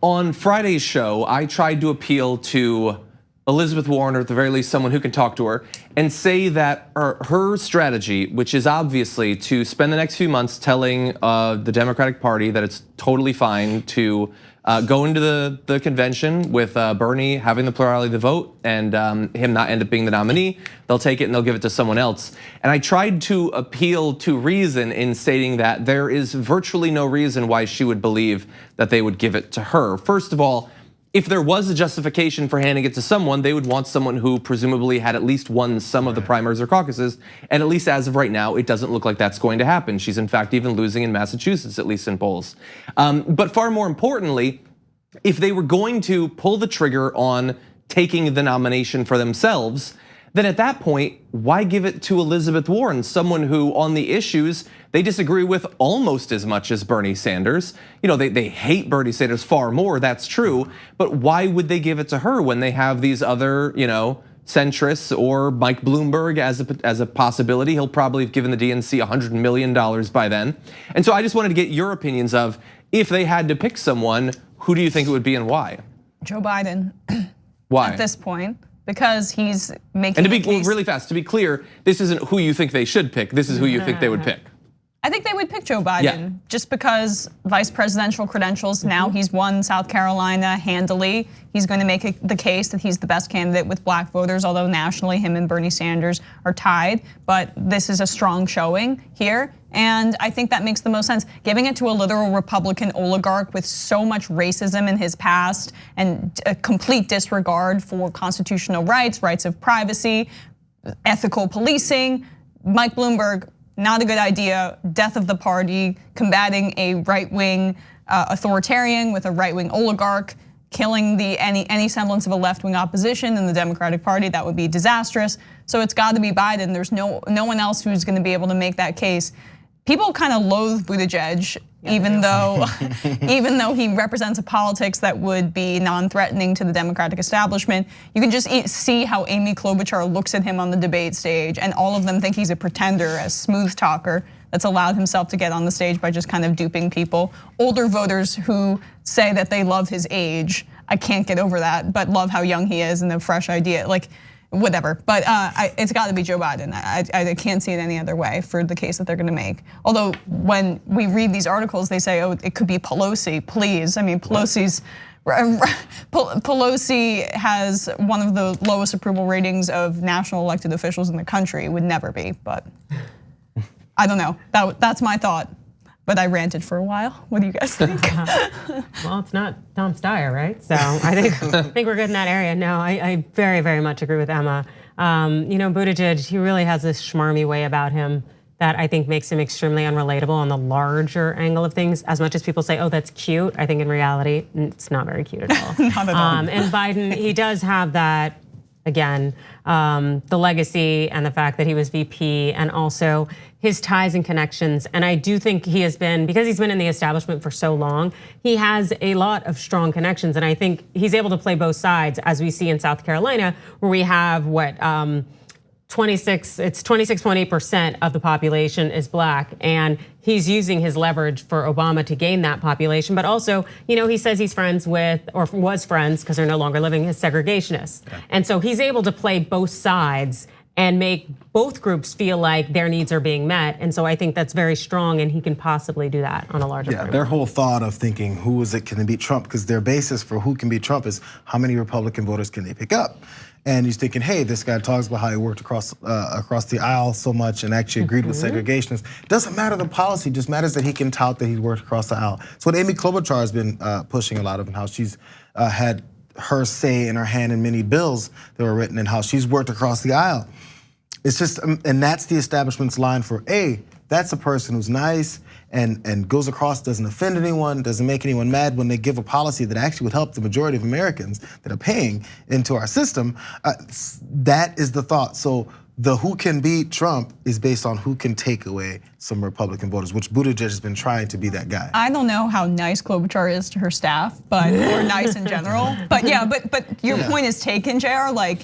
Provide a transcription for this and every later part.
On Friday's show, I tried to appeal to Elizabeth Warren, or at the very least someone who can talk to her, and say that her strategy, which is obviously to spend the next few months telling the Democratic Party that it's totally fine to go into the convention with Bernie having the plurality of the vote and him not end up being the nominee. They'll take it and they'll give it to someone else. And I tried to appeal to reason in stating that there is virtually no reason why she would believe that they would give it to her. First of all, if there was a justification for handing it to someone, they would want someone who presumably had at least won some of the primaries or caucuses. And at least as of right now, it doesn't look like that's going to happen. She's in fact even losing in Massachusetts, at least in polls. But far more importantly, if they were going to pull the trigger on taking the nomination for themselves, then at that point, why give it to Elizabeth Warren, someone who on the issues they disagree with almost as much as Bernie Sanders? You know, they hate Bernie Sanders far more, that's true, but why would they give it to her when they have these other, centrists, or Mike Bloomberg as a possibility? He'll probably have given the DNC $100 million by then. And so I just wanted to get your opinions of, if they had to pick someone, who do you think it would be and why? Joe Biden. Why? At this point, because he's making. And to be really fast, to be clear, this isn't who you think they should pick. This is who you think they would pick. I think they would pick Joe Biden just because vice presidential credentials. Now he's won South Carolina handily. He's going to make the case that he's the best candidate with black voters, although nationally him and Bernie Sanders are tied. But this is a strong showing here. And I think that makes the most sense. Giving it to a literal Republican oligarch with so much racism in his past and a complete disregard for constitutional rights, rights of privacy, ethical policing. Mike Bloomberg, not a good idea. Death of the party, combating a right-wing authoritarian with a right-wing oligarch, killing any semblance of a left-wing opposition in the Democratic Party. That would be disastrous. So it's got to be Biden. There's no one else who's going to be able to make that case. People kind of loathe Buttigieg, even though he represents a politics that would be non-threatening to the Democratic establishment. You can just see how Amy Klobuchar looks at him on the debate stage, and all of them think he's a pretender, a smooth talker that's allowed himself to get on the stage by just kind of duping people. Older voters who say that they love his age, I can't get over that, but love how young he is and the fresh idea, like whatever. But it's got to be Joe Biden. I can't see it any other way for the case that they're going to make. Although when we read these articles, they say, oh, it could be Pelosi. Please, I mean, Pelosi has one of the lowest approval ratings of national elected officials in the country. It would never be, but I don't know. That's my thought. But I ranted for a while. What do you guys think? Well, it's not Tom Steyer, right? So I think we're good in that area. No, I very, very much agree with Emma. Buttigieg, he really has this schmarmy way about him that I think makes him extremely unrelatable on the larger angle of things. As much as people say, oh, that's cute, I think in reality, it's not very cute at all. Not at all. And Biden, he does have that, again, the legacy and the fact that he was VP, and also his ties and connections. And I do think he has been, because he's been in the establishment for so long, he has a lot of strong connections. And I think he's able to play both sides, as we see in South Carolina, where we have it's 26.8% of the population is black, and he's using his leverage for Obama to gain that population. But also, he says he's friends with, or was friends, because they're no longer living, as segregationists. Yeah. And so he's able to play both sides and make both groups feel like their needs are being met. And so I think that's very strong, and he can possibly do that on a larger frame. Their whole thought of thinking who is it can beat Trump, because their basis for who can beat Trump is how many Republican voters can they pick up. And he's thinking, hey, this guy talks about how he worked across the aisle so much and actually agreed with segregationists. Doesn't matter the policy, just matters that he can tout that he's worked across the aisle. It's what Amy Klobuchar has been pushing a lot of, and how she's had her say in her hand in many bills that were written, and how she's worked across the aisle. It's just, and that's the establishment's line for, that's a person who's nice and goes across, doesn't offend anyone, doesn't make anyone mad when they give a policy that actually would help the majority of Americans that are paying into our system. That is the thought. So the who can beat Trump is based on who can take away some Republican voters, which Buttigieg has been trying to be that guy. I don't know how nice Klobuchar is to her staff, or nice in general. But yeah, but your point is taken, Jayar. Like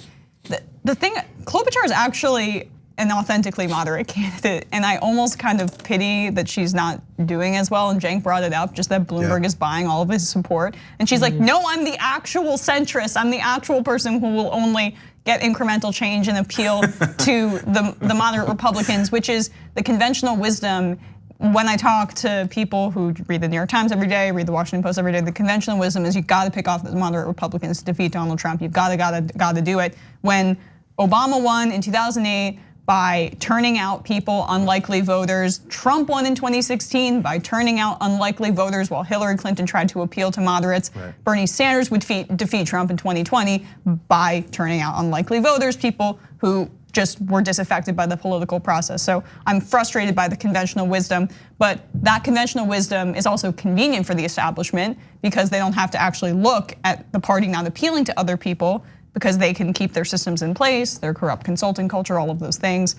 the thing, Klobuchar is actually an authentically moderate candidate. And I almost kind of pity that she's not doing as well. And Cenk brought it up, just that Bloomberg is buying all of his support. And she's like, no, I'm the actual centrist. I'm the actual person who will only get incremental change and appeal to the moderate Republicans, which is the conventional wisdom. When I talk to people who read the New York Times every day, read the Washington Post every day, the conventional wisdom is you gotta pick off the moderate Republicans to defeat Donald Trump. You've gotta do it. When Obama won in 2008 by turning out people, unlikely voters. Trump won in 2016 by turning out unlikely voters while Hillary Clinton tried to appeal to moderates. Right. Bernie Sanders would defeat Trump in 2020 by turning out unlikely voters, people who just were disaffected by the political process. So I'm frustrated by the conventional wisdom, but that conventional wisdom is also convenient for the establishment because they don't have to actually look at the party not appealing to other people, because they can keep their systems in place, their corrupt consulting culture, all of those things.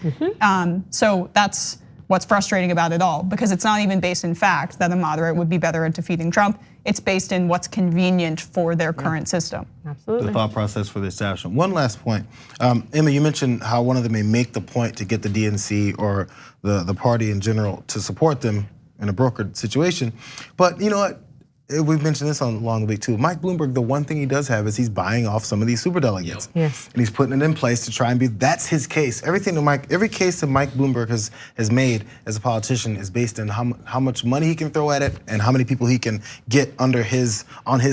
So that's what's frustrating about it all, because it's not even based in fact that a moderate would be better at defeating Trump. It's based in what's convenient for their current system. Absolutely. The thought process for the establishment. One last point. Emma, you mentioned how one of them may make the point to get the DNC or the party in general to support them in a brokered situation. But you know what? We've mentioned this along the week too. Mike Bloomberg, the one thing he does have is he's buying off some of these superdelegates. Yes. And he's putting it in place to try and be, that's his case. Every case that Mike Bloomberg has made as a politician is based on how much money he can throw at it and how many people he can get on his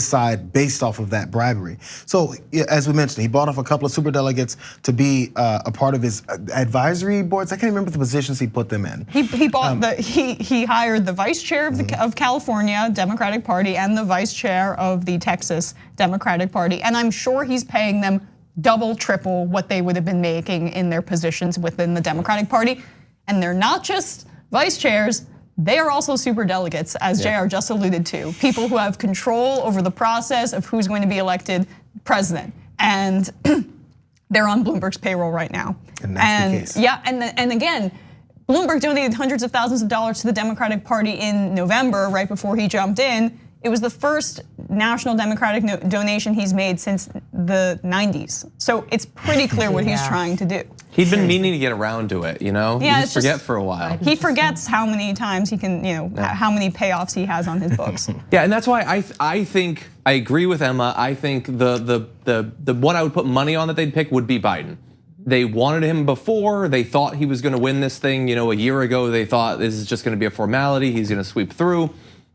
side based off of that bribery. So as we mentioned, he bought off a couple of superdelegates to be a part of his advisory boards. I can't remember the positions he put them in. He hired the vice chair of California Democratic Party and the vice chair of the Texas Democratic Party. And I'm sure he's paying them double, triple what they would have been making in their positions within the Democratic Party. And they're not just vice chairs, they are also superdelegates, as Jayar just alluded to. People who have control over the process of who's going to be elected president. And they're on Bloomberg's payroll right now. And that's the case. Yeah, and again, Bloomberg donated hundreds of thousands of dollars to the Democratic Party in November, right before he jumped in. It was the first national Democratic donation he's made since the 90s. So it's pretty clear what he's trying to do. He'd been meaning to get around to it, you know? Yeah, you just forget for a while. He forgets how many times he can, how many payoffs he has on his books. Yeah, and that's why I think I agree with Emma. I think the one I would put money on that they'd pick would be Biden. They wanted him before. They thought he was going to win this thing. A year ago, they thought this is just going to be a formality. He's going to sweep through.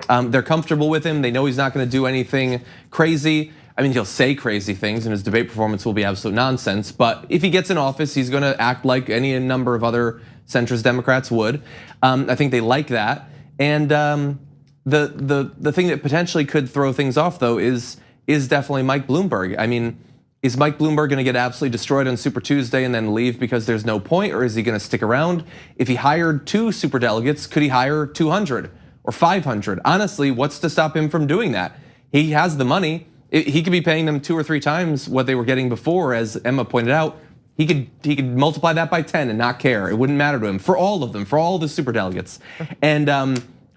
They're comfortable with him. They know he's not going to do anything crazy. I mean, he'll say crazy things and his debate performance will be absolute nonsense. But if he gets in office, he's going to act like any number of other centrist Democrats would. I think they like that. And the thing that potentially could throw things off, though, is definitely Mike Bloomberg. I mean, is Mike Bloomberg going to get absolutely destroyed on Super Tuesday and then leave because there's no point, or is he going to stick around? If he hired 2 superdelegates, could he hire 200 or 500? Honestly, what's to stop him from doing that? He has the money. He could be paying them 2 or 3 times what they were getting before, as Emma pointed out. He could multiply that by 10 and not care. It wouldn't matter to him, for all of them, for all the superdelegates. And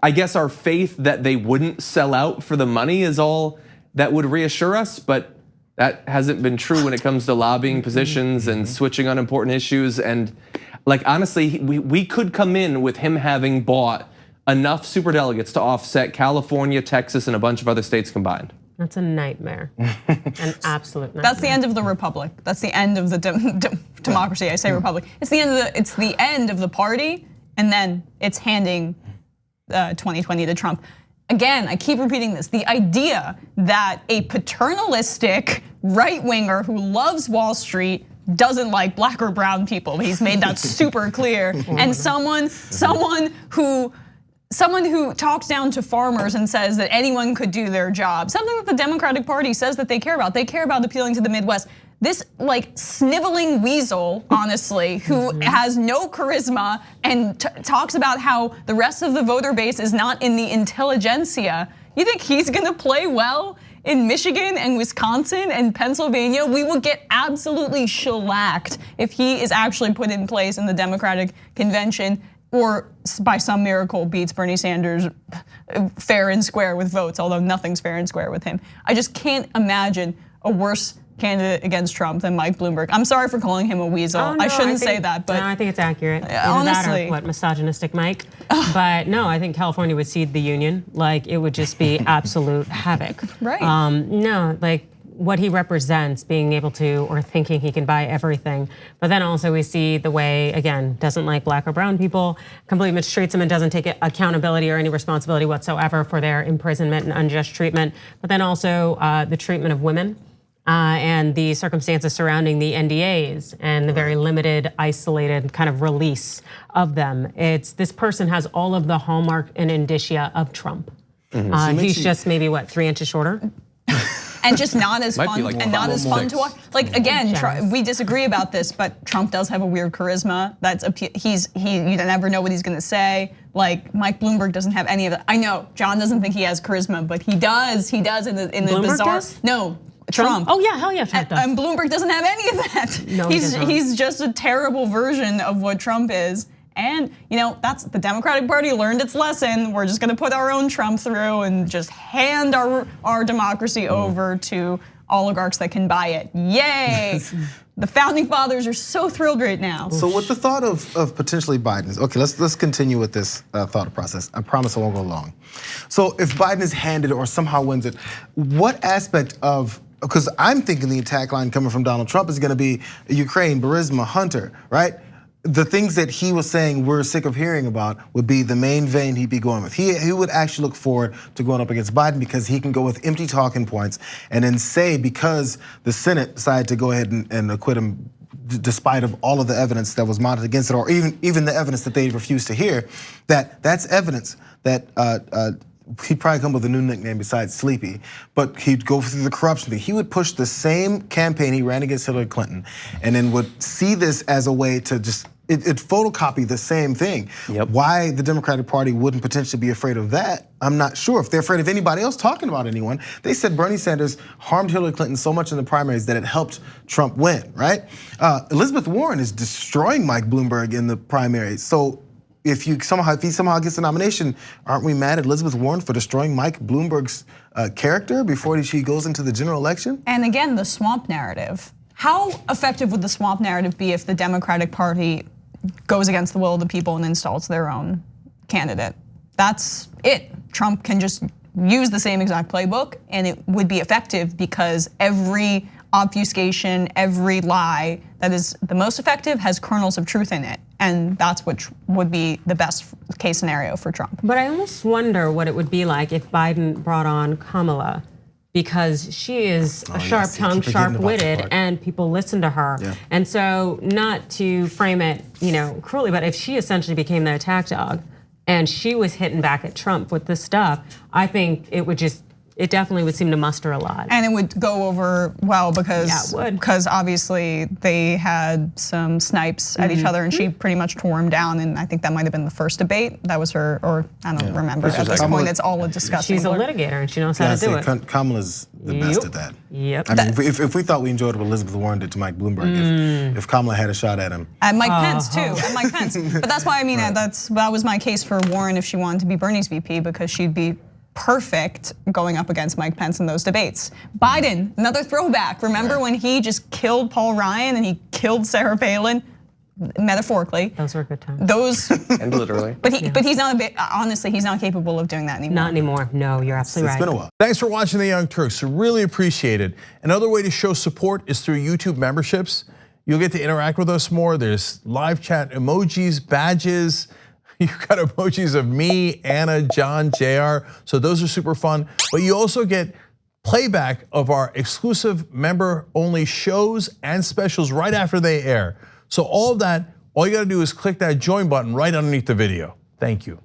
I guess our faith that they wouldn't sell out for the money is all that would reassure us, but that hasn't been true when it comes to lobbying positions and switching on important issues. And like, honestly, we could come in with him having bought enough superdelegates to offset California, Texas, and a bunch of other states combined. That's a nightmare, an absolute nightmare. That's the end of the republic. That's the end of the democracy. I say republic. It's the end of the party, and then it's handing 2020 to Trump. Again, I keep repeating this. The idea that a paternalistic right-winger who loves Wall Street doesn't like black or brown people. He's made that super clear. And someone who talks down to farmers and says that anyone could do their job. Something that the Democratic Party says that they care about. They care about appealing to the Midwest. This like sniveling weasel, honestly, who has no charisma and talks about how the rest of the voter base is not in the intelligentsia. You think he's gonna play well in Michigan and Wisconsin and Pennsylvania? We will get absolutely shellacked if he is actually put in place in the Democratic convention, or by some miracle beats Bernie Sanders fair and square with votes, although nothing's fair and square with him. I just can't imagine a worse candidate against Trump than Mike Bloomberg. I'm sorry for calling him a weasel. Oh, no, I shouldn't say that, but no, I think it's accurate. Honestly, that or what, misogynistic Mike. But no, I think California would cede the union. Like it would just be absolute havoc. Right. No, like what he represents, being able to or thinking he can buy everything. But then also we see the way, again, doesn't like black or brown people, completely mistreats them and doesn't take accountability or any responsibility whatsoever for their imprisonment and unjust treatment. But then also the treatment of women. And the circumstances surrounding the NDAs and the very limited, isolated kind of release of them. This person has all of the hallmark and indicia of Trump. He's just maybe what, 3 inches shorter? And just not as fun, like and not as fun to watch. Like again, we disagree about this, but Trump does have a weird charisma. You never know what he's gonna say. Like Mike Bloomberg doesn't have any of that. I know John doesn't think he has charisma, but he does. He does in the bizarre. Does? No. Trump. Oh yeah, hell yeah, Trump does. And Bloomberg doesn't have any of that. No, he does not. He's just a terrible version of what Trump is. And that's the Democratic Party learned its lesson. We're just gonna put our own Trump through and just hand our democracy over to oligarchs that can buy it. Yay! The founding fathers are so thrilled right now. So with the thought of potentially Biden's, okay, let's continue with this thought process. I promise I won't go long. So if Biden is handed or somehow wins it, what aspect of, because I'm thinking the attack line coming from Donald Trump is gonna be Ukraine, Burisma, Hunter, right? The things that he was saying we're sick of hearing about would be the main vein he'd be going with. He would actually look forward to going up against Biden because he can go with empty talking points and then say, because the Senate decided to go ahead and acquit him despite of all of the evidence that was mounted against it, or even the evidence that they refused to hear, that's evidence that he'd probably come with a new nickname besides Sleepy, but he'd go through the corruption thing. He would push the same campaign he ran against Hillary Clinton, and then would see this as a way to just, it photocopy the same thing. Yep. Why the Democratic Party wouldn't potentially be afraid of that, I'm not sure. If they're afraid of anybody else talking about anyone, they said Bernie Sanders harmed Hillary Clinton so much in the primaries that it helped Trump win, right? Elizabeth Warren is destroying Mike Bloomberg in the primaries. So if he somehow gets a nomination, aren't we mad at Elizabeth Warren for destroying Mike Bloomberg's character before she goes into the general election? And again, the swamp narrative. How effective would the swamp narrative be if the Democratic Party goes against the will of the people and installs their own candidate? That's it. Trump can just use the same exact playbook and it would be effective because every obfuscation, every lie that is the most effective has kernels of truth in it. And that's what would be the best case scenario for Trump. But I almost wonder what it would be like if Biden brought on Kamala, because she is a sharp-tongued, sharp-witted, and people listen to her. Yeah. And so, not to frame it, cruelly, but if she essentially became the attack dog, and she was hitting back at Trump with this stuff, I think it definitely would seem to muster a lot. And it would go over well because Yeah, it would. Because obviously they had some snipes at each other and she pretty much tore him down, and I think that might have been the first debate. That was her, or I don't remember. At this point, it's all a discussion. She's a litigator and she knows how to do it. Kamala's the best at that. Yep. I mean, if we thought we enjoyed what Elizabeth Warren did to Mike Bloomberg, if Kamala had a shot at him. And Mike Pence too, and Mike Pence. But that's why I mean that was my case for Warren if she wanted to be Bernie's VP, because she'd be perfect going up against Mike Pence in those debates. Biden, another throwback. Remember when he just killed Paul Ryan and he killed Sarah Palin? Metaphorically. Those were good times. Those and literally. But he's not honestly, he's not capable of doing that anymore. Not anymore. No, you're absolutely right. It's been a while. Thanks for watching the Young Turks. Really appreciate it. Another way to show support is through YouTube memberships. You'll get to interact with us more. There's live chat emojis, badges. You've got emojis of me, Anna, John, Jayar. So those are super fun. But you also get playback of our exclusive member-only shows and specials right after they air. So all of that, all you gotta do is click that join button right underneath the video. Thank you.